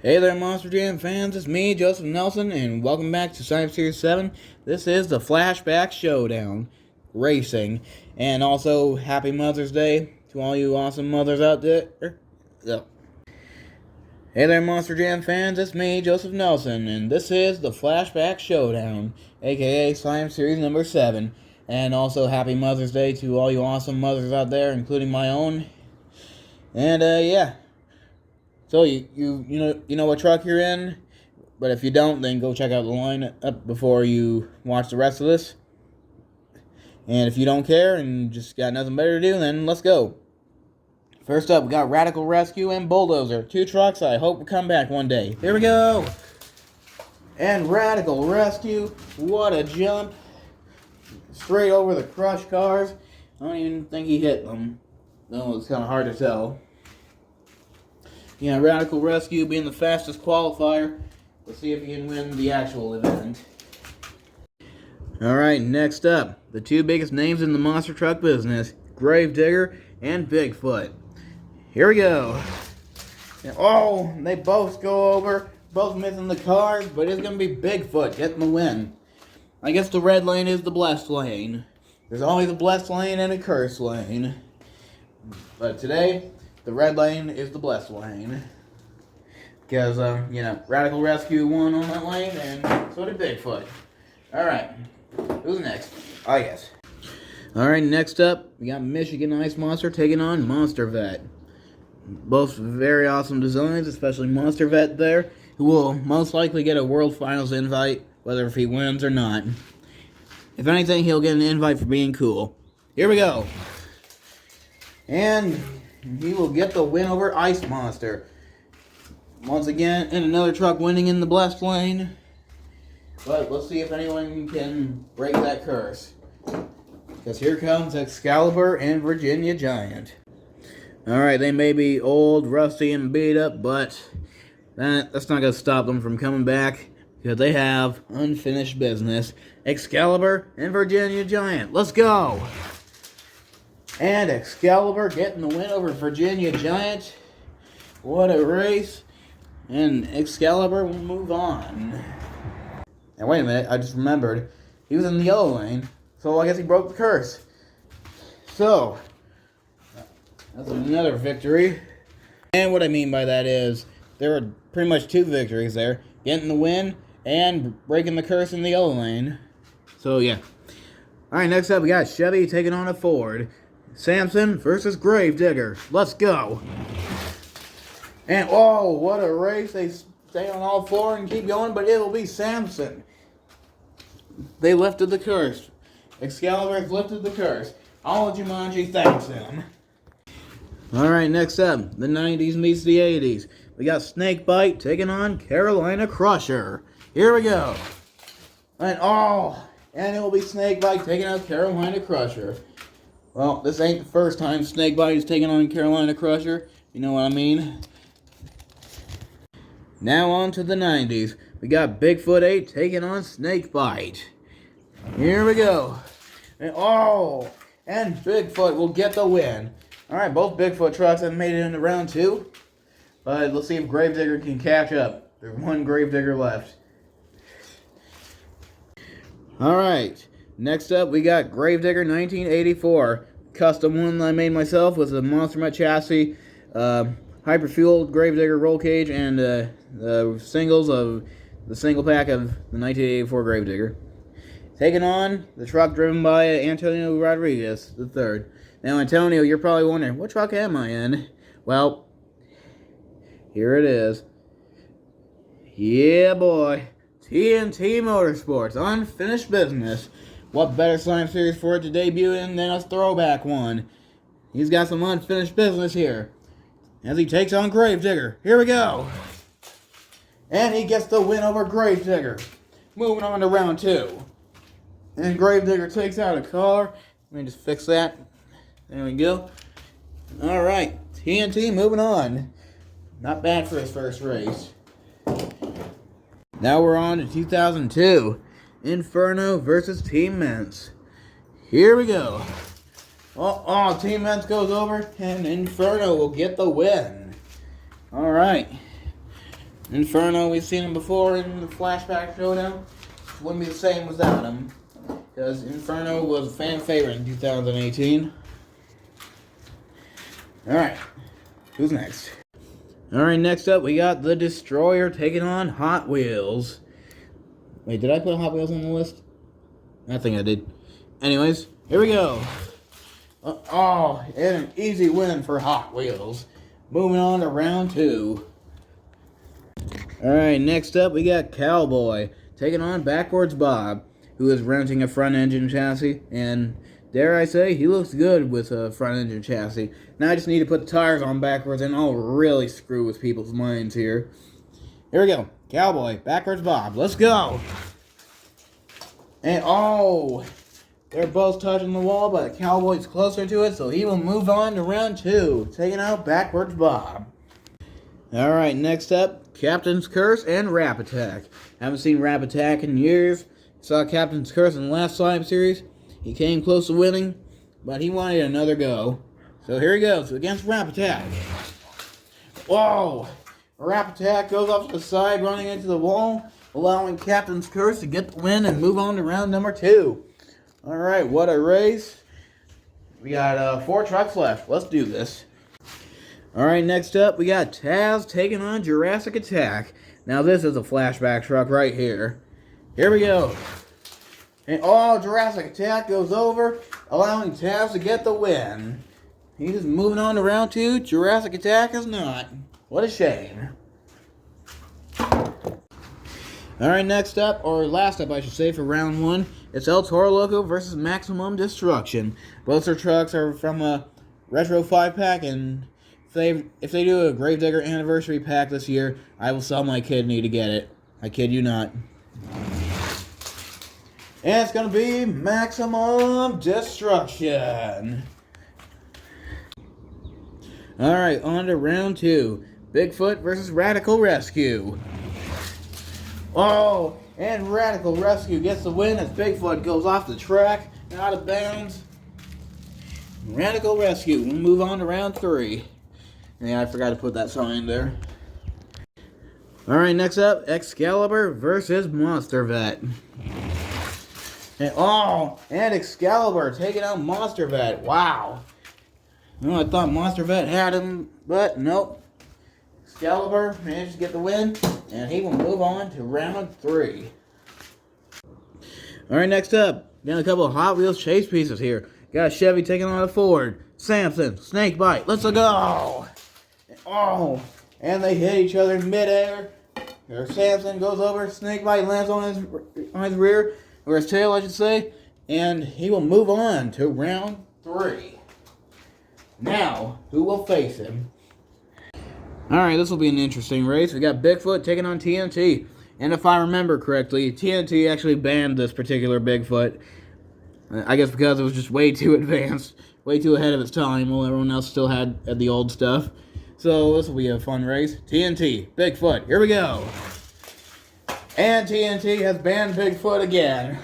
Hey there, Monster Jam fans. It's me, Joseph Nelson, and welcome back to Science Series 7. This is the Flashback Showdown Racing. And also, Happy Mother's Day to all you awesome mothers out there. So, hey there, Monster Jam fans. It's me, Joseph Nelson, and this is the Flashback Showdown, aka Science Series number 7. And also, Happy Mother's Day to all you awesome mothers out there, including my own. And, yeah. So you know what truck you're in, but if you don't, then go check out the lineup before you watch the rest of this. And if you don't care and just got nothing better to do, then let's go. First up, we got Radical Rescue and Bulldozer, 2 trucks I hope will come back one day. Here we go. And Radical Rescue, what a jump! Straight over the crushed cars. I don't even think he hit them. No, it's kind of hard to tell. Yeah, Radical Rescue being the fastest qualifier. Let's see if he can win the actual event. Alright, next up, the 2 biggest names in the monster truck business, Gravedigger and Bigfoot. Here we go. And, oh, they both go over, both missing the cars, but it's going to be Bigfoot getting the win. I guess the red lane is the blessed lane. There's always a blessed lane and a cursed lane. But today, the red lane is the blessed lane. Because, Radical Rescue won on that lane, and so did Bigfoot. Alright, who's next? I guess. Alright, next up, we got Michigan Ice Monster taking on Monster Vet. Both very awesome designs, especially Monster Vet there, who will most likely get a World Finals invite, whether if he wins or not. If anything, he'll get an invite for being cool. Here we go. And he will get the win over Ice Monster. Once again, in another truck winning in the blessed lane. But let's see if anyone can break that curse. Because here comes Excalibur and Virginia Giant. Alright, they may be old, rusty, and beat up, but that's not going to stop them from coming back. Because they have unfinished business. Excalibur and Virginia Giant. Let's go! And Excalibur getting the win over Virginia Giant. What a race. And Excalibur will move on. And wait a minute, I just remembered. He was in the yellow lane, so I guess he broke the curse. So, that's another victory. And what I mean by that is, there were pretty much 2 victories there. Getting the win and breaking the curse in the yellow lane. So, yeah. Alright, next up we got Chevy taking on a Ford. Samson versus Gravedigger. Let's go. And, oh, what a race. They stay on all 4 and keep going, but it will be Samson. They lifted the curse. Excalibur's lifted the curse. All of Jumanji thanks him. Alright, next up, the 90s meets the 80s. We got Snakebite taking on Carolina Crusher. Here we go. And, and it will be Snakebite taking out Carolina Crusher. Well, this ain't the first time Snakebite is taking on Carolina Crusher. You know what I mean? Now on to the 90s. We got Bigfoot 8 taking on Snakebite. Here we go. And Bigfoot will get the win. Alright, both Bigfoot trucks have made it into round 2. But let's see if Gravedigger can catch up. There's 1 Gravedigger left. Alright. Next up, we got Gravedigger 1984. Custom one I made myself with a Monster Mutt chassis, hyper-fueled Gravedigger roll cage, and the singles of the single pack of the 1984 Gravedigger. Taking on the truck driven by Antonio Rodriguez III. Now, Antonio, you're probably wondering, what truck am I in? Well, here it is. Yeah, boy. Tnt Motorsports, unfinished business. What better Science Series for it to debut in than a throwback one? He's got some unfinished business here. As he takes on Gravedigger. Here we go. And he gets the win over Gravedigger. Moving on to round 2. And Gravedigger takes out a car. Let me just fix that. There we go. Alright. TNT moving on. Not bad for his first race. Now we're on to 2002. Inferno versus Team Ments. Here we go. Team Ments goes over, and Inferno will get the win. Alright. Inferno, we've seen him before in the Flashback showdown. Wouldn't be the same without him, because Inferno was a fan favorite in 2018. Alright, who's next? Alright, next up we got the Destroyer taking on Hot Wheels. Wait, did I put Hot Wheels on the list? I think I did. Anyways, here we go. And an easy win for Hot Wheels. Moving on to round 2. Alright, next up we got Cowboy taking on Backwards Bob, who is renting a front engine chassis, and dare I say, he looks good with a front engine chassis. Now I just need to put the tires on backwards and I'll really screw with people's minds here. Here we go. Cowboy, Backwards Bob, let's go! And they're both touching the wall, but Cowboy's closer to it, so he will move on to round 2, taking out Backwards Bob. Alright, next up, Captain's Curse and Rap Attack. Haven't seen Rap Attack in years. Saw Captain's Curse in the last Slime series. He came close to winning, but he wanted another go. So here he goes, against Rap Attack. Whoa! Rap Attack goes off to the side, running into the wall, allowing Captain's Curse to get the win and move on to round number 2. Alright, what a race. We got 4 trucks left. Let's do this. Alright, next up, we got Taz taking on Jurassic Attack. Now this is a Flashback truck right here. Here we go. And Jurassic Attack goes over, allowing Taz to get the win. He's just moving on to round 2. Jurassic Attack is not. What a shame. Alright, next up, or last up I should say, for round 1, it's El Toro Loco versus Maximum Destruction. Both their trucks are from a Retro 5-pack, and if they do a Gravedigger anniversary pack this year, I will sell my kidney to get it. I kid you not. And it's going to be Maximum Destruction. Alright, on to round 2. Bigfoot versus Radical Rescue. And Radical Rescue gets the win as Bigfoot goes off the track, out of bounds. Radical Rescue will move on to round 3. Yeah, I forgot to put that sign there. Alright, next up, Excalibur versus Monster Vet. And Excalibur taking out Monster Vet. Wow. I thought Monster Vet had him, but nope. Excalibur managed to get the win, and he will move on to round 3. Alright, next up, got a couple of Hot Wheels chase pieces here. Got a Chevy taking on a Ford. Samson, Snakebite, let's go! And they hit each other in midair. Samson goes over, Snakebite lands on his rear, or his tail, I should say, and he will move on to round 3. Now, who will face him? Alright, this will be an interesting race. We got Bigfoot taking on TNT. And if I remember correctly, TNT actually banned this particular Bigfoot. I guess because it was just way too advanced, way too ahead of its time, while everyone else still had the old stuff. So this will be a fun race. TNT, Bigfoot, here we go. And TNT has banned Bigfoot again.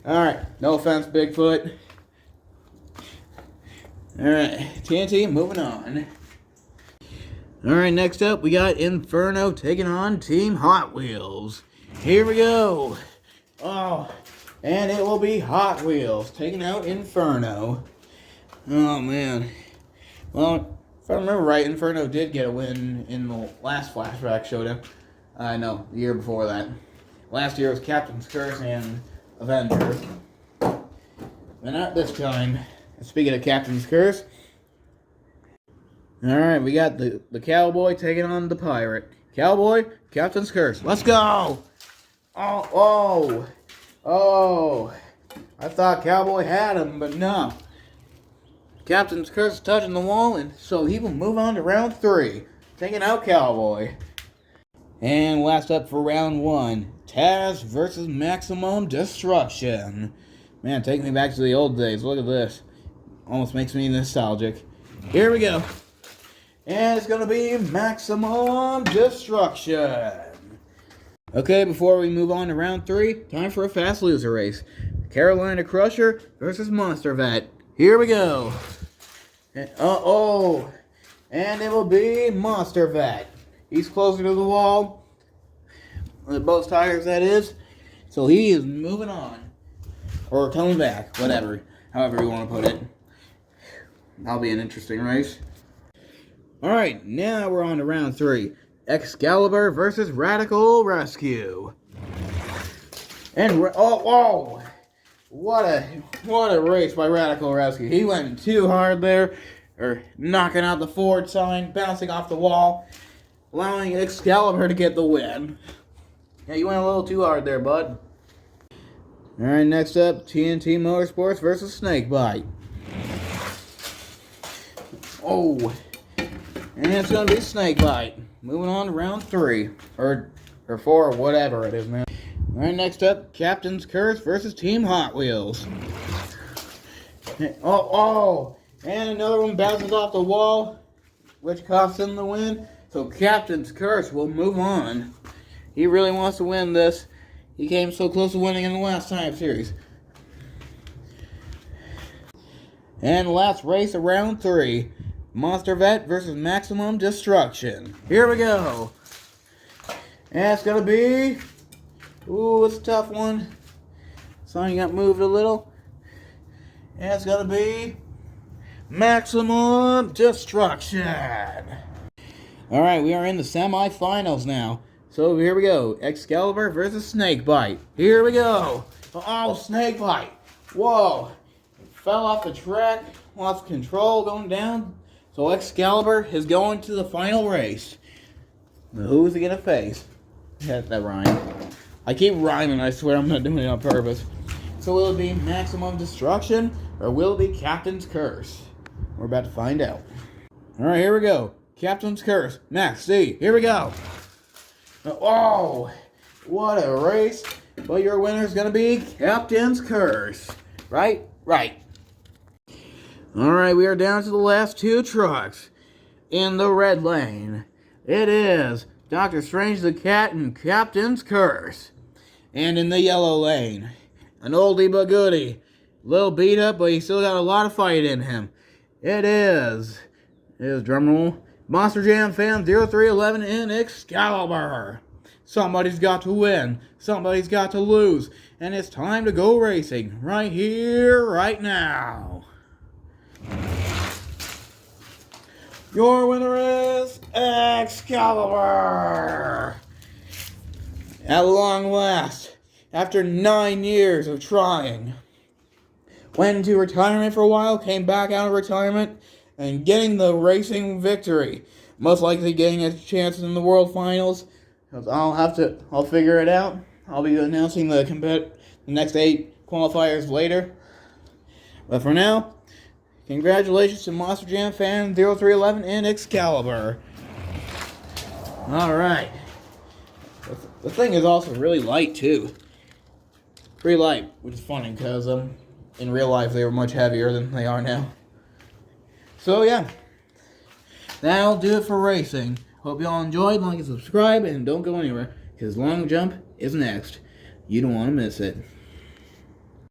Alright, no offense, Bigfoot. Alright, TNT, moving on. Alright, next up, we got Inferno taking on Team Hot Wheels. Here we go. And it will be Hot Wheels taking out Inferno. Oh, man. Well, if I remember right, Inferno did get a win in the last Flashback showdown. I know, the year before that. Last year was Captain's Curse and Avenger. But not this time. Speaking of Captain's Curse, alright, we got the Cowboy taking on the Pirate. Cowboy, Captain's Curse. Let's go! I thought Cowboy had him, but no. Captain's Curse is touching the wall, and so he will move on to round 3, taking out Cowboy. And last up for round 1, Taz versus Maximum Destruction. Man, take me back to the old days. Look at this. Almost makes me nostalgic. Here we go. And it's going to be Maximum Destruction. Okay, before we move on to round 3, time for a fast loser race. Carolina Crusher versus Monster Vet. Here we go. And, and it will be Monster Vet. He's closer to the wall. Both tires, that is. So he is moving on. Or coming back. Whatever. However you want to put it. That'll be an interesting race. Alright, now we're on to round 3. Excalibur versus Radical Rescue. And, oh, what a race by Radical Rescue. He went too hard there. Or knocking out the Ford sign, bouncing off the wall, allowing Excalibur to get the win. Yeah, you went a little too hard there, bud. Alright, next up, Tnt Motorsports versus Snakebite. Oh, and it's going to be Snakebite. Moving on to round 3. Or 4, or whatever it is, man. Alright, next up, Captain's Curse versus Team Hot Wheels. Oh, and another one bounces off the wall, which costs him the win. So Captain's Curse will move on. He really wants to win this. He came so close to winning in the last time series. And the last race of round 3. Monster Vet versus Maximum Destruction. Here we go. And it's going to be... Ooh, it's a tough one. Something got moved a little. And it's going to be... Maximum Destruction. Alright, we are in the semifinals now. So here we go. Excalibur versus Snakebite. Here we go. Oh, Snakebite. Whoa. Fell off the track. Lost control going down. So Excalibur is going to the final race. Now, who is he going to face? That rhyme. I keep rhyming. I swear I'm not doing it on purpose. So will it be Maximum Destruction or will it be Captain's Curse? We're about to find out. Alright, here we go. Captain's Curse. Max C. Here we go. Oh, what a race. But your winner is going to be Captain's Curse. Right? Right. Alright, we are down to the last 2 trucks. In the red lane, it is Dr. Strange the Cat and Captain's Curse. And in the yellow lane, an oldie but goodie. Little beat up, but he still got a lot of fight in him. It is drumroll, Monster Jam Fan 0311 in Excalibur. Somebody's got to win. Somebody's got to lose. And it's time to go racing. Right here, right now. Your winner is Excalibur. At long last, after 9 years of trying. Went into retirement for a while, came back out of retirement, and getting the racing victory. Most likely getting a chance in the World Finals. Because I'll figure it out. I'll be announcing the next 8 qualifiers later. But for now, congratulations to Monster Jam Fan 0311 and Excalibur. Alright. The thing is also really light too. Pretty light, which is funny because in real life they were much heavier than they are now. So yeah, that'll do it for racing. Hope you all enjoyed, like and subscribe, and don't go anywhere because Long Jump is next. You don't want to miss it.